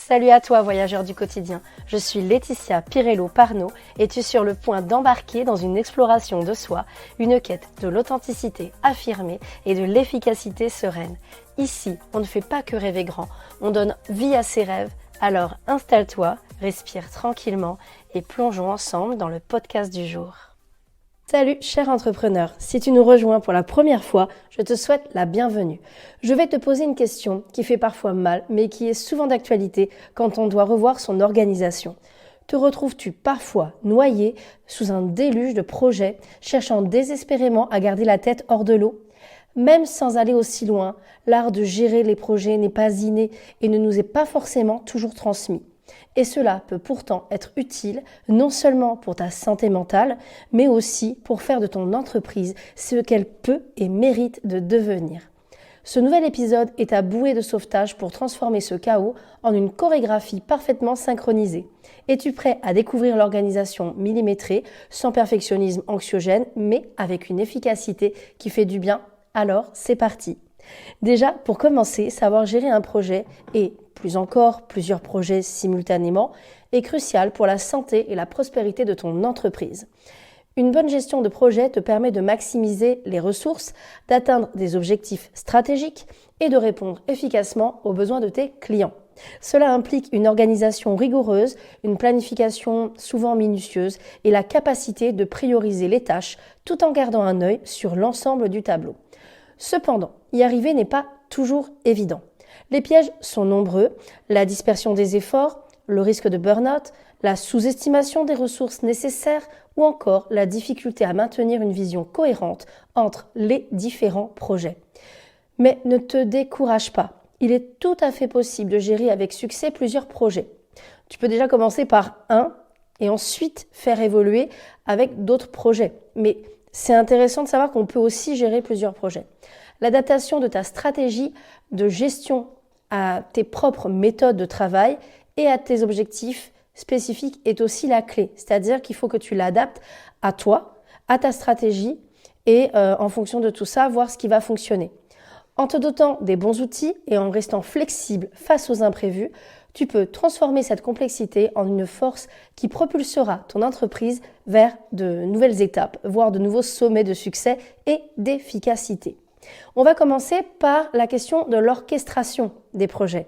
Salut à toi voyageur du quotidien, je suis Laetitia Pirello-Parnot et tu es sur le point d'embarquer dans une exploration de soi, une quête de l'authenticité affirmée et de l'efficacité sereine. Ici, on ne fait pas que rêver grand, on donne vie à ses rêves, alors installe-toi, respire tranquillement et plongeons ensemble dans le podcast du jour. Salut cher entrepreneur, si tu nous rejoins pour la première fois, je te souhaite la bienvenue. Je vais te poser une question qui fait parfois mal, mais qui est souvent d'actualité quand on doit revoir son organisation. Te retrouves-tu parfois noyé sous un déluge de projets, cherchant désespérément à garder la tête hors de l'eau ? Même sans aller aussi loin, l'art de gérer les projets n'est pas inné et ne nous est pas forcément toujours transmis. Et cela peut pourtant être utile non seulement pour ta santé mentale, mais aussi pour faire de ton entreprise ce qu'elle peut et mérite de devenir. Ce nouvel épisode est ta bouée de sauvetage pour transformer ce chaos en une chorégraphie parfaitement synchronisée. Es-tu prêt à découvrir l'organisation millimétrée, sans perfectionnisme anxiogène, mais avec une efficacité qui fait du bien ? Alors, c'est parti. Déjà, pour commencer, savoir gérer un projet et, plus encore, plusieurs projets simultanément, est crucial pour la santé et la prospérité de ton entreprise. Une bonne gestion de projet te permet de maximiser les ressources, d'atteindre des objectifs stratégiques et de répondre efficacement aux besoins de tes clients. Cela implique une organisation rigoureuse, une planification souvent minutieuse et la capacité de prioriser les tâches tout en gardant un œil sur l'ensemble du tableau. Cependant, y arriver n'est pas toujours évident. Les pièges sont nombreux, la dispersion des efforts, le risque de burn-out, la sous-estimation des ressources nécessaires ou encore la difficulté à maintenir une vision cohérente entre les différents projets. Mais ne te décourage pas, il est tout à fait possible de gérer avec succès plusieurs projets. Tu peux déjà commencer par un et ensuite faire évoluer avec d'autres projets. Mais c'est intéressant de savoir qu'on peut aussi gérer plusieurs projets. L'adaptation de ta stratégie de gestion à tes propres méthodes de travail et à tes objectifs spécifiques est aussi la clé. C'est-à-dire qu'il faut que tu l'adaptes à toi, à ta stratégie et en fonction de tout ça, voir ce qui va fonctionner. En te dotant des bons outils et en restant flexible face aux imprévus, tu peux transformer cette complexité en une force qui propulsera ton entreprise vers de nouvelles étapes, voire de nouveaux sommets de succès et d'efficacité. On va commencer par la question de l'orchestration des projets.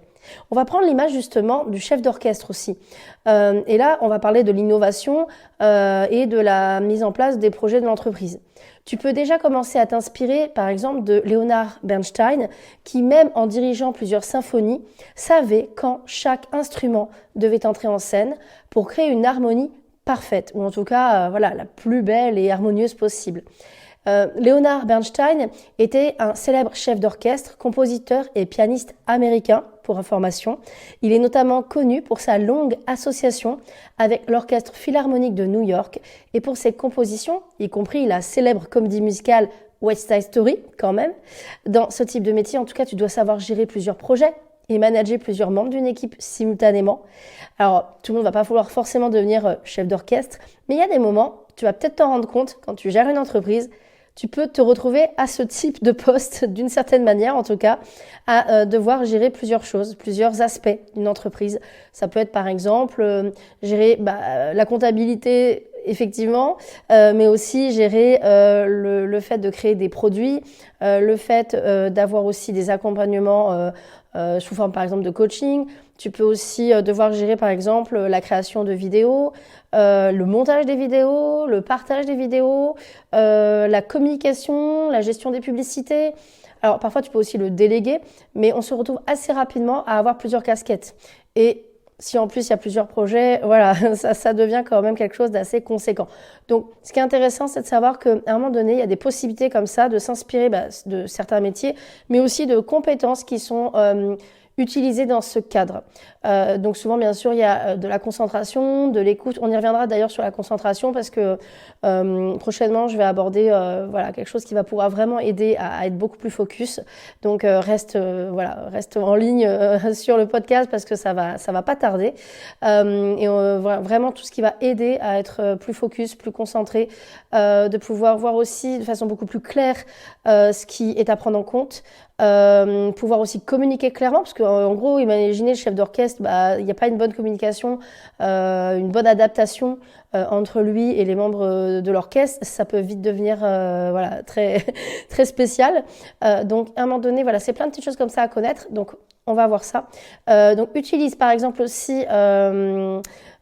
On va prendre l'image justement du chef d'orchestre aussi. Et là, on va parler de l'innovation et de la mise en place des projets de l'entreprise. Tu peux déjà commencer à t'inspirer par exemple de Leonard Bernstein qui, même en dirigeant plusieurs symphonies, savait quand chaque instrument devait entrer en scène pour créer une harmonie parfaite, ou en tout cas la plus belle et harmonieuse possible. Leonard Bernstein était un célèbre chef d'orchestre, compositeur et pianiste américain, pour information. Il est notamment connu pour sa longue association avec l'Orchestre Philharmonique de New York et pour ses compositions, y compris la célèbre comédie musicale West Side Story, quand même. Dans ce type de métier, en tout cas, tu dois savoir gérer plusieurs projets et manager plusieurs membres d'une équipe simultanément. Alors, tout le monde ne va pas vouloir forcément devenir chef d'orchestre, mais il y a des moments, tu vas peut-être t'en rendre compte, quand tu gères une entreprise, tu peux te retrouver à ce type de poste, d'une certaine manière en tout cas, à devoir gérer plusieurs choses, plusieurs aspects d'une entreprise. Ça peut être par exemple gérer la comptabilité, effectivement, mais aussi gérer le fait de créer des produits, le fait d'avoir aussi des accompagnements sous forme par exemple de coaching. Tu peux aussi devoir gérer par exemple la création de vidéos, le montage des vidéos, le partage des vidéos, la communication, la gestion des publicités. Alors parfois tu peux aussi le déléguer, mais on se retrouve assez rapidement à avoir plusieurs casquettes. Et si en plus il y a plusieurs projets, voilà, ça devient quand même quelque chose d'assez conséquent. Donc ce qui est intéressant, c'est de savoir qu'à un moment donné, il y a des possibilités comme ça de s'inspirer de certains métiers, mais aussi de compétences qui sont utilisées dans ce cadre. Donc souvent, bien sûr, il y a de la concentration, de l'écoute. On y reviendra d'ailleurs sur la concentration parce que prochainement, je vais aborder quelque chose qui va pouvoir vraiment aider à être beaucoup plus focus. Donc reste en ligne sur le podcast parce que ça va pas tarder. Vraiment tout ce qui va aider à être plus focus, plus concentré, de pouvoir voir aussi de façon beaucoup plus claire ce qui est à prendre en compte. pouvoir aussi communiquer clairement, parce qu'en gros, imaginez le chef d'orchestre, il n'y a pas une bonne communication, une bonne adaptation entre lui et les membres de l'orchestre, ça peut vite devenir voilà, très, très spécial. Donc à un moment donné, voilà, c'est plein de petites choses comme ça à connaître, donc on va voir ça. Donc utilise par exemple aussi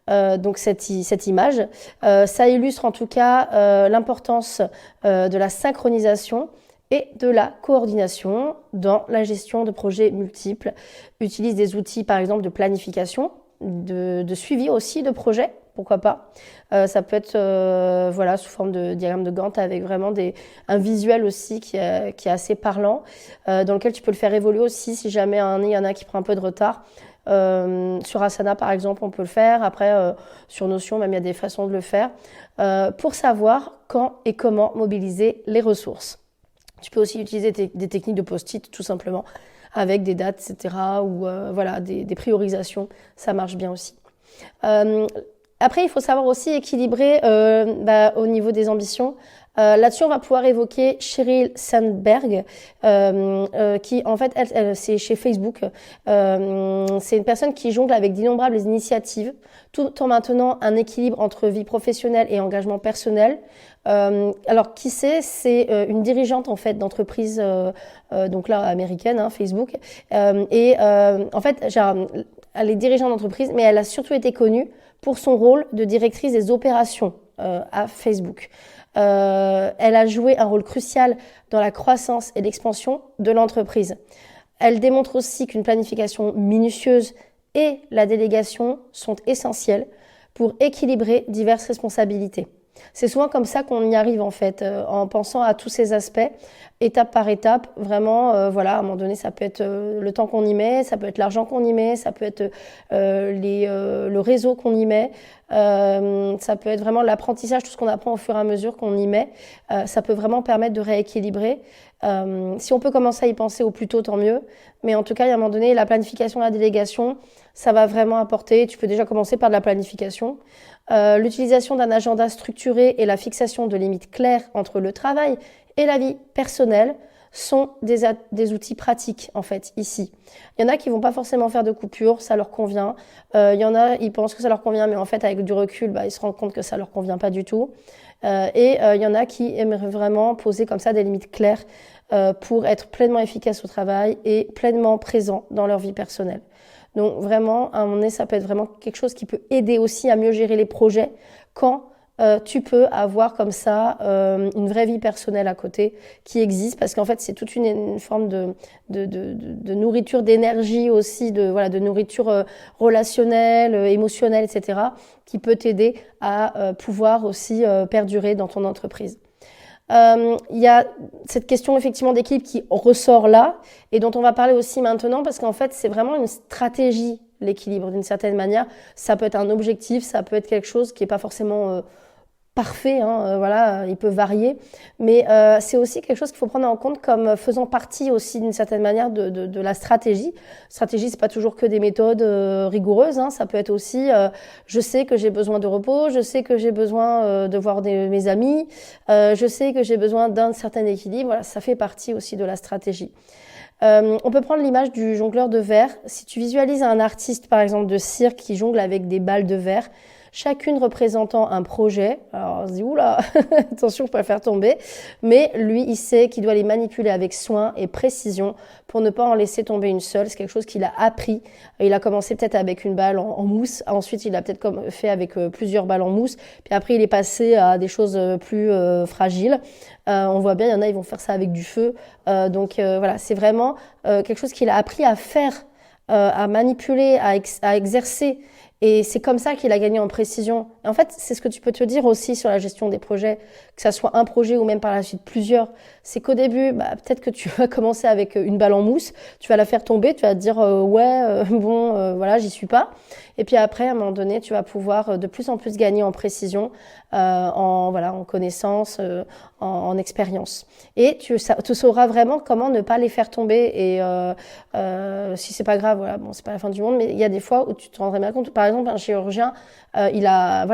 donc cette image. Ça illustre en tout cas l'importance de la synchronisation et de la coordination dans la gestion de projets multiples. Utilise des outils par exemple de planification, de suivi aussi de projets, pourquoi pas. Ça peut être voilà, sous forme de diagramme de Gantt avec vraiment un visuel aussi qui est assez parlant, dans lequel tu peux le faire évoluer aussi si jamais il y en a qui prend un peu de retard. Sur Asana par exemple on peut le faire, après sur Notion même il y a des façons de le faire, pour savoir quand et comment mobiliser les ressources. Tu peux aussi utiliser des techniques de post-it tout simplement avec des dates etc. ou voilà, des priorisations, ça marche bien aussi. Après il faut savoir aussi équilibrer au niveau des ambitions. Là-dessus, on va pouvoir évoquer Sheryl Sandberg, qui en fait, c'est chez Facebook. C'est une personne qui jongle avec d'innombrables initiatives, tout en maintenant un équilibre entre vie professionnelle et engagement personnel. Alors, qui c'est une dirigeante en fait d'entreprise, donc là américaine, hein, Facebook. En fait, elle est dirigeante d'entreprise, mais elle a surtout été connue pour son rôle de directrice des opérations à Facebook. Elle a joué un rôle crucial dans la croissance et l'expansion de l'entreprise. Elle démontre aussi qu'une planification minutieuse et la délégation sont essentielles pour équilibrer diverses responsabilités. C'est souvent comme ça qu'on y arrive en fait, en pensant à tous ces aspects, étape par étape, vraiment, voilà, à un moment donné, ça peut être le temps qu'on y met, ça peut être l'argent qu'on y met, ça peut être le réseau qu'on y met, ça peut être vraiment l'apprentissage, tout ce qu'on apprend au fur et à mesure qu'on y met, ça peut vraiment permettre de rééquilibrer. Si on peut commencer à y penser au plus tôt, tant mieux, mais en tout cas, il y a un moment donné, la planification et la délégation, ça va vraiment apporter, tu peux déjà commencer par de la planification. L'utilisation d'un agenda structuré et la fixation de limites claires entre le travail et la vie personnelle sont des outils pratiques en fait ici. Il y en a qui vont pas forcément faire de coupure, ça leur convient. Il y en a, ils pensent que ça leur convient, mais en fait avec du recul, ils se rendent compte que ça leur convient pas du tout. Il y en a qui aimeraient vraiment poser comme ça des limites claires pour être pleinement efficaces au travail et pleinement présents dans leur vie personnelle. Donc vraiment, à un moment donné, ça peut être vraiment quelque chose qui peut aider aussi à mieux gérer les projets quand tu peux avoir comme ça une vraie vie personnelle à côté qui existe, parce qu'en fait c'est toute une forme de nourriture d'énergie aussi, de nourriture relationnelle, émotionnelle, etc. qui peut t'aider à pouvoir aussi perdurer dans ton entreprise. Il y a cette question effectivement d'équilibre qui ressort là et dont on va parler aussi maintenant, parce qu'en fait c'est vraiment une stratégie, l'équilibre d'une certaine manière. Ça peut être un objectif, ça peut être quelque chose qui est pas forcément parfait, hein, voilà, il peut varier, mais c'est aussi quelque chose qu'il faut prendre en compte comme faisant partie aussi d'une certaine manière de la stratégie. Stratégie, c'est pas toujours que des méthodes rigoureuses, hein, ça peut être aussi, je sais que j'ai besoin de repos, je sais que j'ai besoin de voir mes amis, je sais que j'ai besoin d'un certain équilibre, voilà, ça fait partie aussi de la stratégie. On peut prendre l'image du jongleur de verre. Si tu visualises un artiste, par exemple, de cirque qui jongle avec des balles de verre, chacune représentant un projet. Alors on se dit, oula, attention, je peux la faire tomber. Mais lui, il sait qu'il doit les manipuler avec soin et précision pour ne pas en laisser tomber une seule. C'est quelque chose qu'il a appris. Il a commencé peut-être avec une balle en mousse. Ensuite, il a peut-être fait avec plusieurs balles en mousse. Puis après, il est passé à des choses plus fragiles. On voit bien, il y en a, ils vont faire ça avec du feu. Donc voilà, c'est vraiment quelque chose qu'il a appris à faire, à manipuler, à exercer. Et c'est comme ça qu'il a gagné en précision. Et en fait, c'est ce que tu peux te dire aussi sur la gestion des projets, que ça soit un projet ou même par la suite plusieurs. C'est qu'au début, peut-être que tu vas commencer avec une balle en mousse, tu vas la faire tomber, tu vas te dire voilà, j'y suis pas. Et puis après, à un moment donné, tu vas pouvoir de plus en plus gagner en précision, en connaissance, en expérience. Et tu sauras vraiment comment ne pas les faire tomber. Et si c'est pas grave, voilà, bon, c'est pas la fin du monde, mais il y a des fois où tu te rendrais bien compte. Par exemple, un chirurgien, il a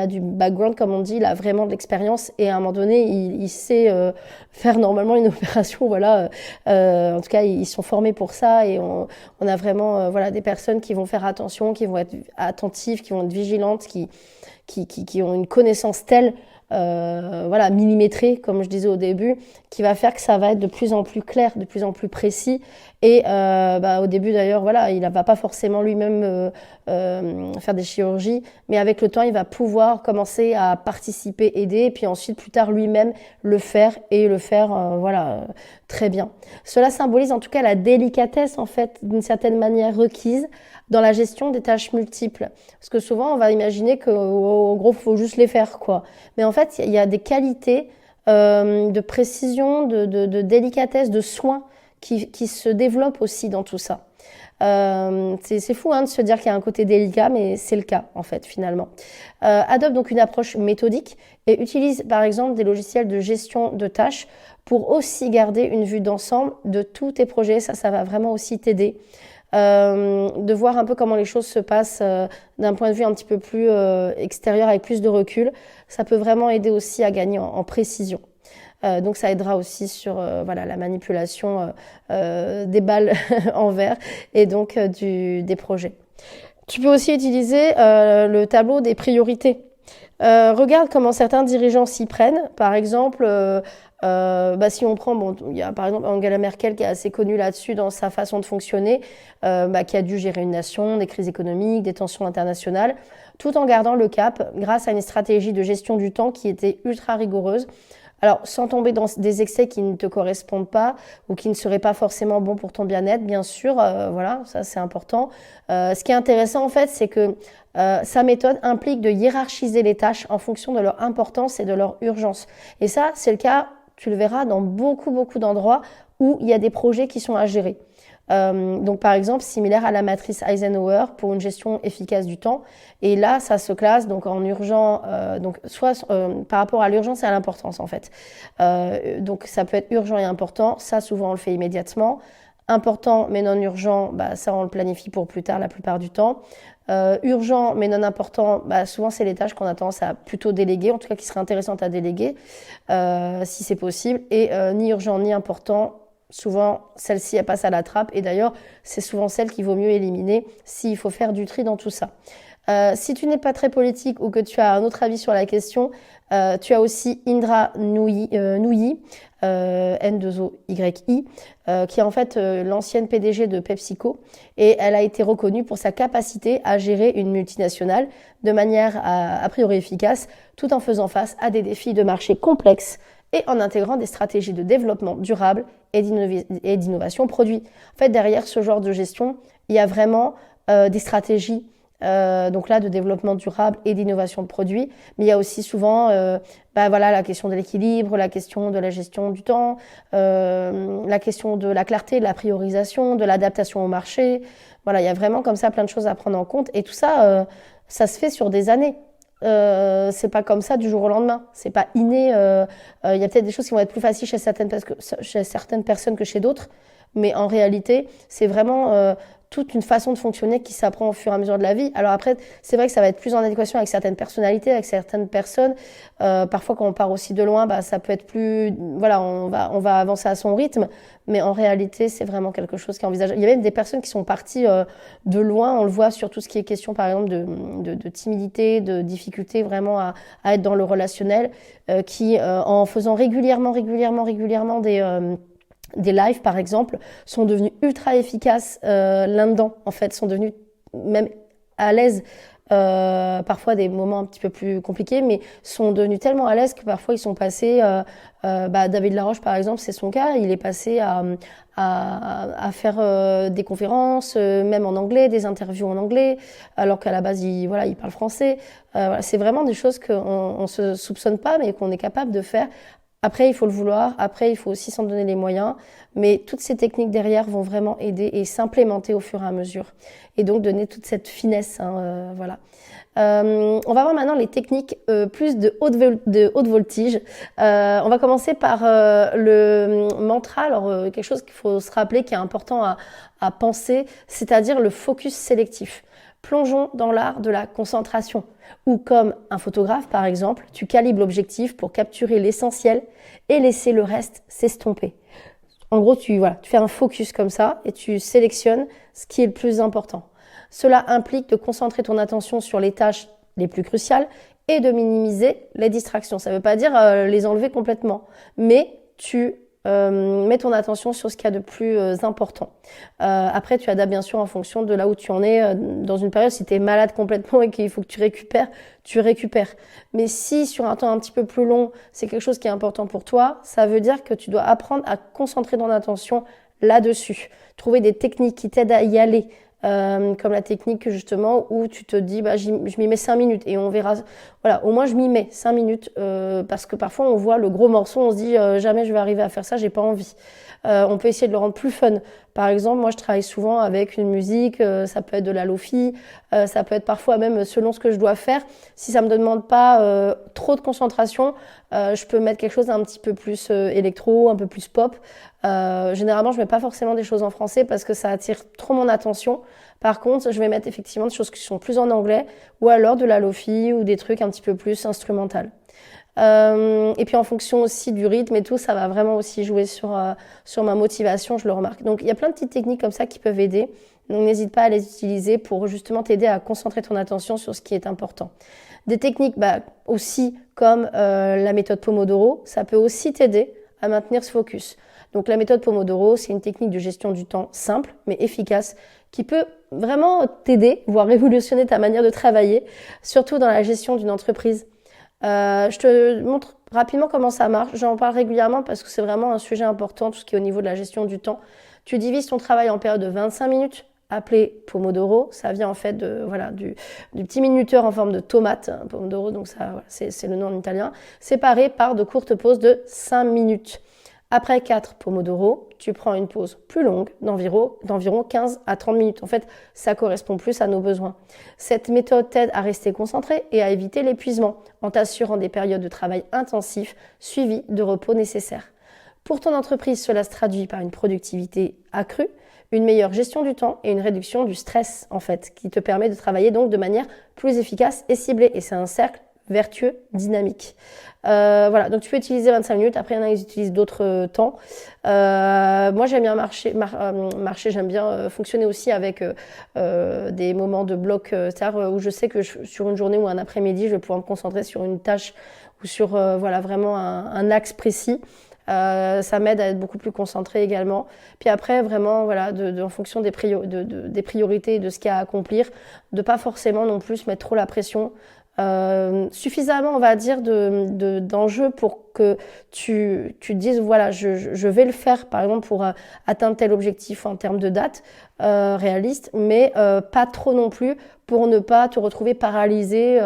du background, comme on dit, il a vraiment de l'expérience et à un moment donné, il sait faire normalement une opération. Voilà, en tout cas, ils sont formés pour ça et on a vraiment des personnes qui vont faire attention, qui vont être attentives, qui vont être vigilantes, qui ont une connaissance telle millimétrée, comme je disais au début, qui va faire que ça va être de plus en plus clair, de plus en plus précis. Et au début d'ailleurs, il va pas forcément lui-même faire des chirurgies, mais avec le temps, il va pouvoir commencer à participer, aider, et puis ensuite, plus tard, lui-même le faire et le faire, très bien. Cela symbolise en tout cas la délicatesse, en fait, d'une certaine manière requise dans la gestion des tâches multiples. Parce que souvent, on va imaginer qu'en gros, faut juste les faire, quoi. Mais en fait, il y a des qualités de précision, de délicatesse, de soin qui se développent aussi dans tout ça. C'est fou de se dire qu'il y a un côté délicat, mais c'est le cas en fait finalement. Adopte donc une approche méthodique et utilise par exemple des logiciels de gestion de tâches pour aussi garder une vue d'ensemble de tous tes projets. Ça va vraiment aussi t'aider. De voir un peu comment les choses se passent d'un point de vue un petit peu plus extérieur avec plus de recul. Ça peut vraiment aider aussi à gagner en précision. Donc ça aidera aussi sur la manipulation des balles en verre et donc des projets. Tu peux aussi utiliser le tableau des priorités. Regarde comment certains dirigeants s'y prennent. Par exemple, si on prend, il y a par exemple Angela Merkel qui est assez connue là-dessus dans sa façon de fonctionner, qui a dû gérer une nation, des crises économiques, des tensions internationales, tout en gardant le cap grâce à une stratégie de gestion du temps qui était ultra rigoureuse. Alors, sans tomber dans des excès qui ne te correspondent pas ou qui ne seraient pas forcément bons pour ton bien-être, bien sûr, ça c'est important. Ce qui est intéressant en fait, c'est que sa méthode implique de hiérarchiser les tâches en fonction de leur importance et de leur urgence. Et ça, c'est le cas, tu le verras, dans beaucoup d'endroits où il y a des projets qui sont à gérer. Donc par exemple similaire à la matrice Eisenhower pour une gestion efficace du temps, et là ça se classe donc en urgent, donc soit par rapport à l'urgence et à l'importance en fait, donc ça peut être urgent et important, ça souvent on le fait immédiatement, important mais non urgent, ça on le planifie pour plus tard la plupart du temps, urgent mais non important, souvent c'est les tâches qu'on a tendance à plutôt déléguer, en tout cas qui seraient intéressantes à déléguer si c'est possible, et ni urgent ni important. Souvent, celle-ci, elle passe à la trappe. Et d'ailleurs, c'est souvent celle qu'il vaut mieux éliminer s'il faut faire du tri dans tout ça. Si tu n'es pas très politique ou que tu as un autre avis sur la question, tu as aussi Indra Nooyi, N2OYI, qui est en fait l'ancienne PDG de PepsiCo. Et elle a été reconnue pour sa capacité à gérer une multinationale de manière a priori efficace, tout en faisant face à des défis de marché complexes et en intégrant des stratégies de développement durable et d'innovation produit. En fait, derrière ce genre de gestion, il y a vraiment des stratégies donc là de développement durable et d'innovation de produits, mais il y a aussi souvent la question de l'équilibre, la question de la gestion du temps, la question de la clarté, de la priorisation, de l'adaptation au marché. Voilà, il y a vraiment comme ça plein de choses à prendre en compte, et tout ça, ça se fait sur des années. C'est pas comme ça du jour au lendemain, c'est pas inné. Il y a peut-être des choses qui vont être plus faciles chez certaines personnes que chez d'autres, mais en réalité, c'est vraiment toute une façon de fonctionner qui s'apprend au fur et à mesure de la vie. Alors après, c'est vrai que ça va être plus en adéquation avec certaines personnalités, avec certaines personnes. Parfois, quand on part aussi de loin, ça peut être plus, on va avancer à son rythme. Mais en réalité, c'est vraiment quelque chose qui est envisageable. Il y a même des personnes qui sont parties de loin. On le voit sur tout ce qui est question, par exemple, de timidité, de difficulté vraiment à être dans le relationnel, qui, en faisant régulièrement des lives par exemple, sont devenus ultra efficaces là-dedans, en fait, sont devenus même à l'aise, parfois des moments un petit peu plus compliqués, mais sont devenus tellement à l'aise que parfois ils sont passés, David Laroche par exemple, c'est son cas, il est passé à faire des conférences, même en anglais, des interviews en anglais, alors qu'à la base il parle français. C'est vraiment des choses qu'on se soupçonne pas, mais qu'on est capable de faire. Après, il faut le vouloir. Après, il faut aussi s'en donner les moyens. Mais toutes ces techniques derrière vont vraiment aider et s'implémenter au fur et à mesure. Et donc, donner toute cette finesse. On va voir maintenant les techniques plus de haute voltige. On va commencer par le mantra. Alors, quelque chose qu'il faut se rappeler qui est important à penser, c'est-à-dire le focus sélectif. Plongeons dans l'art de la concentration, où comme un photographe par exemple, tu calibres l'objectif pour capturer l'essentiel et laisser le reste s'estomper. En gros, tu fais un focus comme ça et tu sélectionnes ce qui est le plus important. Cela implique de concentrer ton attention sur les tâches les plus cruciales et de minimiser les distractions. Ça ne veut pas dire les enlever complètement, mais tu mets ton attention sur ce qu'il y a de plus important. Après, tu adaptes bien sûr en fonction de là où tu en es dans une période. Si tu es malade complètement et qu'il faut que tu récupères. Mais si sur un temps un petit peu plus long, c'est quelque chose qui est important pour toi, ça veut dire que tu dois apprendre à concentrer ton attention là-dessus. Trouver des techniques qui t'aident à y aller. Comme la technique justement où tu te dis je m'y mets 5 minutes et on verra, voilà, au moins je m'y mets 5 minutes parce que parfois on voit le gros morceau, on se dit jamais je vais arriver à faire ça, j'ai pas envie. On peut essayer de le rendre plus fun. Par exemple, moi je travaille souvent avec une musique, ça peut être de la lofi, ça peut être parfois même selon ce que je dois faire. Si ça me demande pas trop de concentration, je peux mettre quelque chose d'un petit peu plus électro, un peu plus pop. Généralement, je mets pas forcément des choses en français parce que ça attire trop mon attention. Par contre, je vais mettre effectivement des choses qui sont plus en anglais ou alors de la lofi ou des trucs un petit peu plus instrumentales. Et puis en fonction aussi du rythme et tout, ça va vraiment aussi jouer sur ma motivation, je le remarque. Donc il y a plein de petites techniques comme ça qui peuvent aider. Donc n'hésite pas à les utiliser pour justement t'aider à concentrer ton attention sur ce qui est important. Des techniques aussi comme la méthode Pomodoro, ça peut aussi t'aider à maintenir ce focus. Donc la méthode Pomodoro, c'est une technique de gestion du temps simple mais efficace qui peut vraiment t'aider, voire révolutionner ta manière de travailler, surtout dans la gestion d'une entreprise. Je te montre rapidement comment ça marche. J'en parle régulièrement parce que c'est vraiment un sujet important, tout ce qui est au niveau de la gestion du temps. Tu divises ton travail en périodes de 25 minutes, appelé Pomodoro. Ça vient en fait du petit minuteur en forme de tomate, hein, Pomodoro, donc ça, c'est le nom en italien, séparé par de courtes pauses de 5 minutes. Après 4 Pomodoro, tu prends une pause plus longue d'environ 15 à 30 minutes. En fait, ça correspond plus à nos besoins. Cette méthode t'aide à rester concentré et à éviter l'épuisement en t'assurant des périodes de travail intensif suivies de repos nécessaires. Pour ton entreprise, cela se traduit par une productivité accrue, une meilleure gestion du temps et une réduction du stress, en fait, qui te permet de travailler donc de manière plus efficace et ciblée. Et c'est un cercle vertueux, dynamique. Donc tu peux utiliser 25 minutes. Après, il y en a qui utilisent d'autres temps. Moi, j'aime bien marcher. J'aime bien fonctionner aussi avec des moments de bloc, c'est-à-dire où je sais que sur une journée ou un après-midi, je vais pouvoir me concentrer sur une tâche ou sur vraiment un axe précis. Ça m'aide à être beaucoup plus concentrée également. Puis après, vraiment, en fonction des priorités et de ce qu'il y a à accomplir, de pas forcément non plus mettre trop la pression. Suffisamment, on va dire, d'enjeux pour que tu te dises, voilà, je vais le faire, par exemple, pour atteindre tel objectif en termes de date réaliste, mais pas trop non plus pour ne pas te retrouver paralysé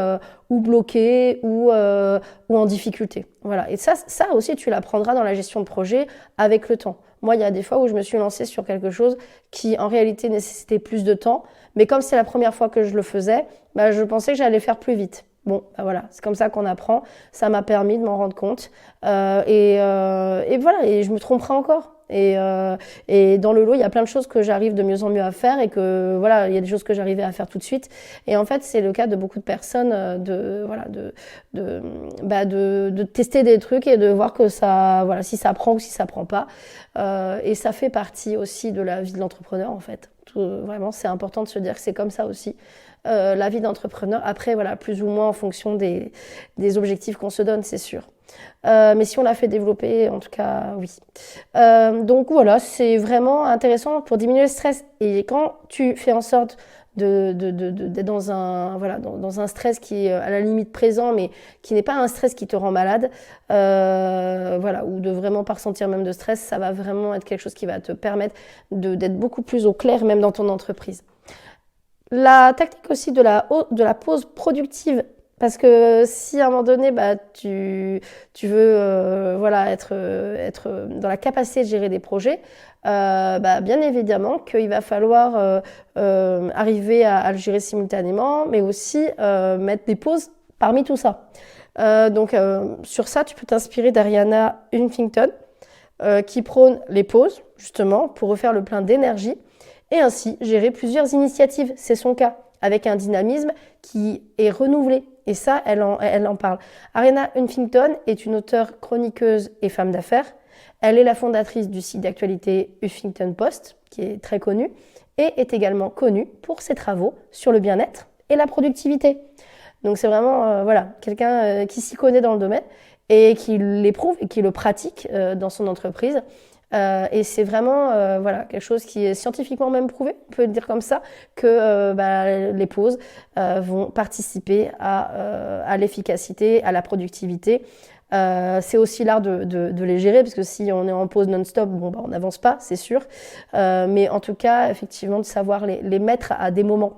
ou bloqué ou en difficulté. Voilà. Et ça aussi, tu l'apprendras dans la gestion de projet avec le temps. Moi, il y a des fois où je me suis lancée sur quelque chose qui, en réalité, nécessitait plus de temps. Mais comme c'est la première fois que je le faisais, je pensais que j'allais faire plus vite. Bon, voilà, c'est comme ça qu'on apprend. Ça m'a permis de m'en rendre compte. Et je me tromperai encore. Et dans le lot, il y a plein de choses que j'arrive de mieux en mieux à faire et que voilà, il y a des choses que j'arrivais à faire tout de suite. Et en fait, c'est le cas de beaucoup de personnes de tester des trucs et de voir que ça, voilà, si ça prend ou si ça prend pas. Et ça fait partie aussi de la vie de l'entrepreneur en fait. Vraiment, c'est important de se dire que c'est comme ça aussi. La vie d'entrepreneur, après, voilà, plus ou moins en fonction des objectifs qu'on se donne, c'est sûr. Mais si on l'a fait développer, en tout cas, oui. Donc voilà, c'est vraiment intéressant pour diminuer le stress. Et quand tu fais en sorte d'être dans un stress qui est à la limite présent, mais qui n'est pas un stress qui te rend malade, ou de vraiment pas ressentir même de stress, ça va vraiment être quelque chose qui va te permettre d'être beaucoup plus au clair, même dans ton entreprise. La technique aussi de la pause productive, parce que si à un moment donné tu veux être dans la capacité de gérer des projets, bien évidemment qu'il va falloir arriver à le gérer simultanément, mais aussi mettre des pauses parmi tout ça. Sur ça, tu peux t'inspirer d'Ariana Huffington qui prône les pauses justement pour refaire le plein d'énergie et ainsi gérer plusieurs initiatives. C'est son cas. avec un dynamisme qui est renouvelé. Et ça, elle en parle. Ariana Huffington est une auteure, chroniqueuse et femme d'affaires. Elle est la fondatrice du site d'actualité Huffington Post, qui est très connu, et est également connue pour ses travaux sur le bien-être et la productivité. Donc c'est vraiment quelqu'un qui s'y connaît dans le domaine et qui l'éprouve et qui le pratique dans son entreprise. Et c'est vraiment quelque chose qui est scientifiquement même prouvé, on peut le dire comme ça, que les pauses vont participer à l'efficacité, à la productivité. C'est aussi l'art de les gérer, parce que si on est en pause non-stop, on n'avance pas, c'est sûr. Mais en tout cas, effectivement, de savoir les mettre à des moments.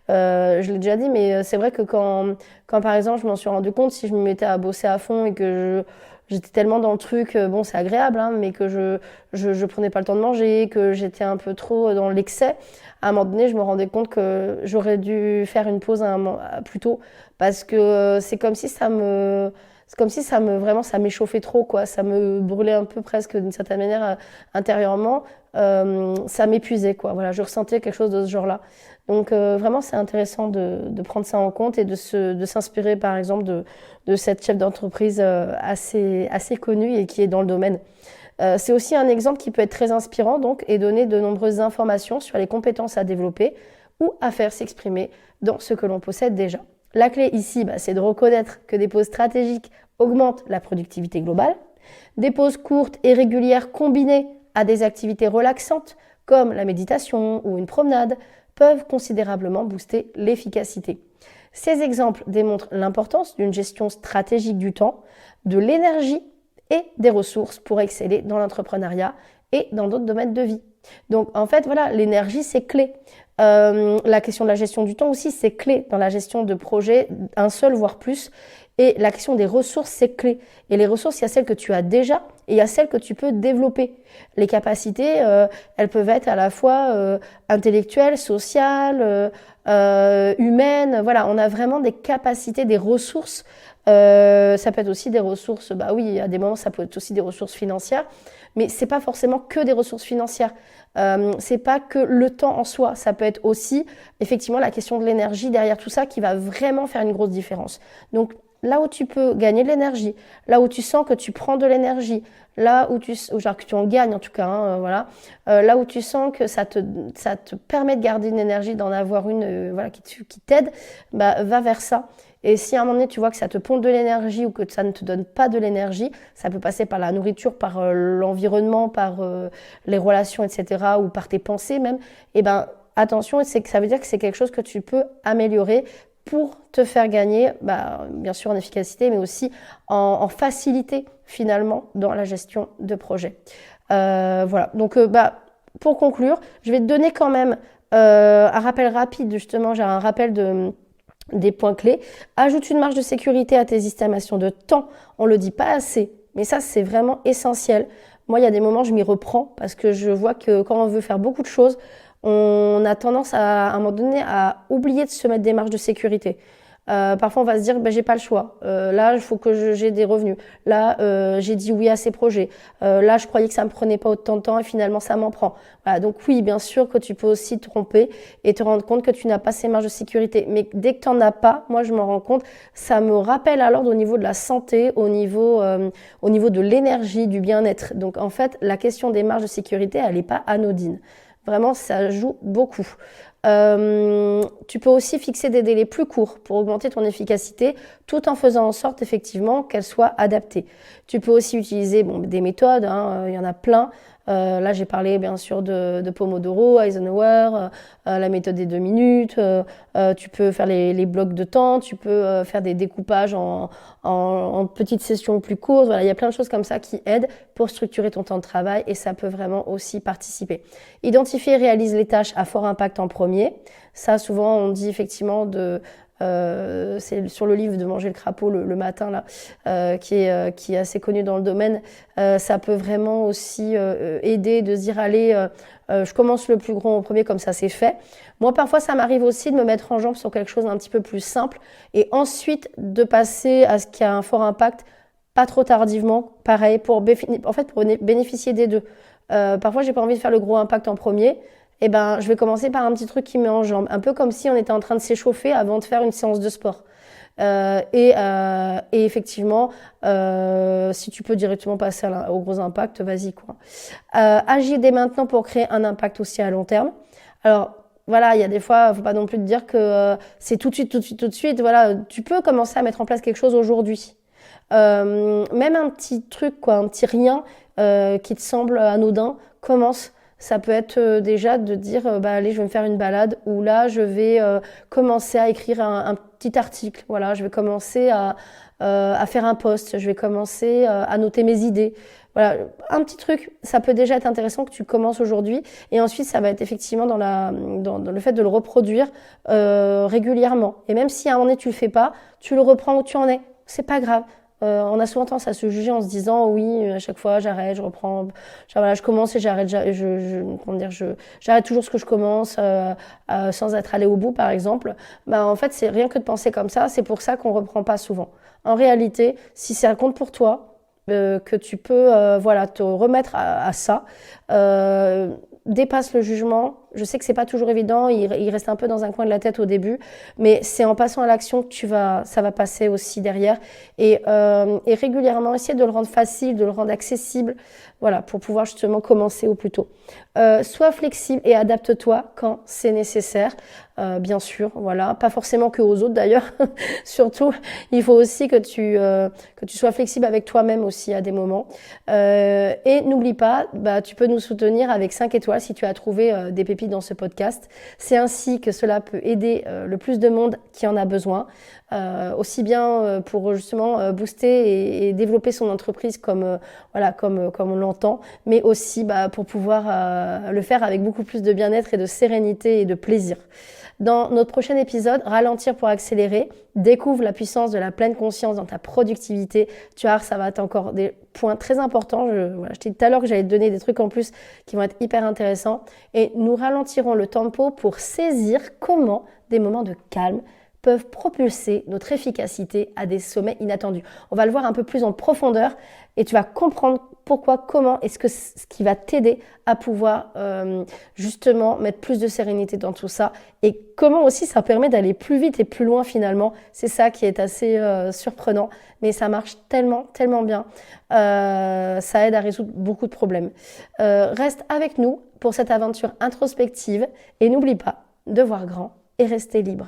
Je l'ai déjà dit, mais c'est vrai que quand par exemple, je m'en suis rendu compte, si je me mettais à bosser à fond et que j'étais tellement dans le truc, c'est agréable, hein, mais que je prenais pas le temps de manger, que j'étais un peu trop dans l'excès, à un moment donné, je me rendais compte que j'aurais dû faire une pause plus tôt, parce que c'est comme si ça m'échauffait trop, quoi. Ça me brûlait un peu presque d'une certaine manière intérieurement. Ça m'épuisait, quoi. Voilà, je ressentais quelque chose de ce genre-là. Donc vraiment, c'est intéressant de prendre ça en compte et de s'inspirer, par exemple, de cette chef d'entreprise assez connue et qui est dans le domaine. C'est aussi un exemple qui peut être très inspirant, donc, et donner de nombreuses informations sur les compétences à développer ou à faire s'exprimer dans ce que l'on possède déjà. La clé ici, c'est de reconnaître que des pauses stratégiques augmentent la productivité globale. Des pauses courtes et régulières combinées à des activités relaxantes, comme la méditation ou une promenade, peuvent considérablement booster l'efficacité. Ces exemples démontrent l'importance d'une gestion stratégique du temps, de l'énergie et des ressources pour exceller dans l'entrepreneuriat et dans d'autres domaines de vie. Donc en fait, l'énergie, c'est clé. La question de la gestion du temps aussi, c'est clé dans la gestion de projets, un seul voire plus. Et la question des ressources, c'est clé. Et les ressources, il y a celles que tu as déjà et il y a celles que tu peux développer. Les capacités, elles peuvent être à la fois intellectuelles, sociales, humaines. Voilà, on a vraiment des capacités, des ressources. Ça peut être aussi des ressources, oui, à des moments, ça peut être aussi des ressources financières. Mais c'est pas forcément que des ressources financières. C'est pas que le temps en soi. Ça peut être aussi, effectivement, la question de l'énergie derrière tout ça qui va vraiment faire une grosse différence. Donc, là où tu peux gagner de l'énergie, là où tu sens que tu prends de l'énergie, là où que tu en gagnes en tout cas, là où tu sens que ça te permet de garder une énergie, d'en avoir une qui t'aide, va vers ça. Et si à un moment donné tu vois que ça te pompe de l'énergie ou que ça ne te donne pas de l'énergie, ça peut passer par la nourriture, par l'environnement, par les relations, etc., ou par tes pensées même, attention, ça veut dire que c'est quelque chose que tu peux améliorer pour te faire gagner, bien sûr en efficacité, mais aussi en facilité finalement dans la gestion de projet. Voilà, donc pour conclure, je vais te donner quand même un rappel rapide, justement, j'ai un rappel des points clés. Ajoute une marge de sécurité à tes estimations de temps, on le dit pas assez, mais ça c'est vraiment essentiel. Moi, il y a des moments, je m'y reprends parce que je vois que quand on veut faire beaucoup de choses, on a tendance à un moment donné à oublier de se mettre des marges de sécurité. Parfois, on va se dire, j'ai pas le choix. Là, il faut que j'ai des revenus. Là, j'ai dit oui à ces projets. Là, je croyais que ça me prenait pas autant de temps et finalement, ça m'en prend. Voilà. Donc oui, bien sûr que tu peux aussi te tromper et te rendre compte que tu n'as pas ces marges de sécurité. Mais dès que tu n'en as pas, moi, je m'en rends compte, ça me rappelle à l'ordre au niveau de la santé, au niveau de l'énergie, du bien-être. Donc en fait, la question des marges de sécurité, elle n'est pas anodine. Vraiment, ça joue beaucoup. Tu peux aussi fixer des délais plus courts pour augmenter ton efficacité tout en faisant en sorte effectivement qu'elle soit adaptée. Tu peux aussi utiliser des méthodes, il y en a plein. Là, j'ai parlé bien sûr de Pomodoro, Eisenhower, la méthode des 2 minutes. Tu peux faire les blocs de temps, tu peux faire des découpages en petites sessions plus courtes. Voilà, il y a plein de choses comme ça qui aident pour structurer ton temps de travail et ça peut vraiment aussi participer. Identifie et réalise les tâches à fort impact en premier. Ça, souvent, on dit effectivement c'est sur le livre de Manger le crapaud le matin là, qui est assez connu dans le domaine. Ça peut vraiment aussi aider de se dire allez, je commence le plus gros en premier, comme ça c'est fait. Moi parfois ça m'arrive aussi de me mettre en jambe sur quelque chose d'un petit peu plus simple et ensuite de passer à ce qui a un fort impact, pas trop tardivement, pareil pour bénéficier des deux. Parfois j'ai pas envie de faire le gros impact en premier. eh ben, je vais commencer par un petit truc qui met en jambe, un peu comme si on était en train de s'échauffer avant de faire une séance de sport. Et effectivement, si tu peux directement passer au gros impact, vas-y quoi. Agis dès maintenant pour créer un impact aussi à long terme. Alors voilà, il y a des fois, faut pas non plus te dire que c'est tout de suite, tout de suite, tout de suite. Voilà, tu peux commencer à mettre en place quelque chose aujourd'hui. Même un petit truc, quoi, un petit rien qui te semble anodin, commence. Ça peut être déjà de dire, bah allez, je vais me faire une balade, ou là, je vais commencer à écrire un petit article. Voilà, je vais commencer à faire un post, je vais commencer à noter mes idées. Voilà, un petit truc, ça peut déjà être intéressant que tu commences aujourd'hui, et ensuite ça va être effectivement dans le fait de le reproduire régulièrement. Et même si à un moment donné tu le fais pas, tu le reprends où tu en es, c'est pas grave. On a souvent tendance à se juger en se disant oui, à chaque fois j'arrête, je reprends, voilà, je commence et j'arrête, j'arrête toujours ce que je commence sans être allé au bout par exemple. Bah en fait c'est rien que de penser comme ça, c'est pour ça qu'on reprend pas souvent. En réalité, si ça compte pour toi, que tu peux voilà te remettre à ça, dépasse le jugement. Je sais que c'est pas toujours évident, il reste un peu dans un coin de la tête au début, mais c'est en passant à l'action que ça va passer aussi derrière. Et régulièrement, essayer de le rendre facile, de le rendre accessible, voilà, pour pouvoir justement commencer au plus tôt. Sois flexible et adapte-toi quand c'est nécessaire, bien sûr, voilà, pas forcément que aux autres d'ailleurs. Surtout, il faut aussi que tu sois flexible avec toi-même aussi à des moments. Et n'oublie pas, bah, tu peux nous soutenir avec 5 étoiles si tu as trouvé des pépites dans ce podcast. C'est ainsi que cela peut aider le plus de monde qui en a besoin, aussi bien pour justement booster et développer son entreprise comme on l'entend, mais aussi bah, pour pouvoir le faire avec beaucoup plus de bien-être et de sérénité et de plaisir. Dans notre prochain épisode, ralentir pour accélérer, découvre la puissance de la pleine conscience dans ta productivité. Tu vois, ça va être encore des points très importants. Je t'ai dit tout à l'heure que j'allais te donner des trucs en plus qui vont être hyper intéressants. Et nous ralentirons le tempo pour saisir comment des moments de calme peuvent propulser notre efficacité à des sommets inattendus. On va le voir un peu plus en profondeur et tu vas comprendre pourquoi, comment, ce qui va t'aider à pouvoir justement mettre plus de sérénité dans tout ça et comment aussi ça permet d'aller plus vite et plus loin finalement. C'est ça qui est assez surprenant, mais ça marche tellement, tellement bien. Ça aide à résoudre beaucoup de problèmes. Reste avec nous pour cette aventure introspective et n'oublie pas de voir grand et rester libre.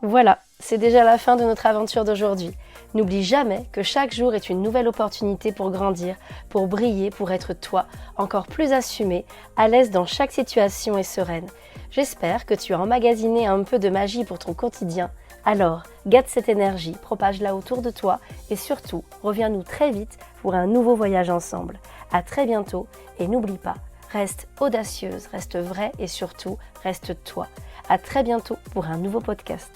Voilà, c'est déjà la fin de notre aventure d'aujourd'hui. N'oublie jamais que chaque jour est une nouvelle opportunité pour grandir, pour briller, pour être toi, encore plus assumé, à l'aise dans chaque situation et sereine. J'espère que tu as emmagasiné un peu de magie pour ton quotidien. Alors, garde cette énergie, propage-la autour de toi et surtout, reviens-nous très vite pour un nouveau voyage ensemble. À très bientôt et n'oublie pas, reste audacieuse, reste vraie et surtout, reste toi. À très bientôt pour un nouveau podcast.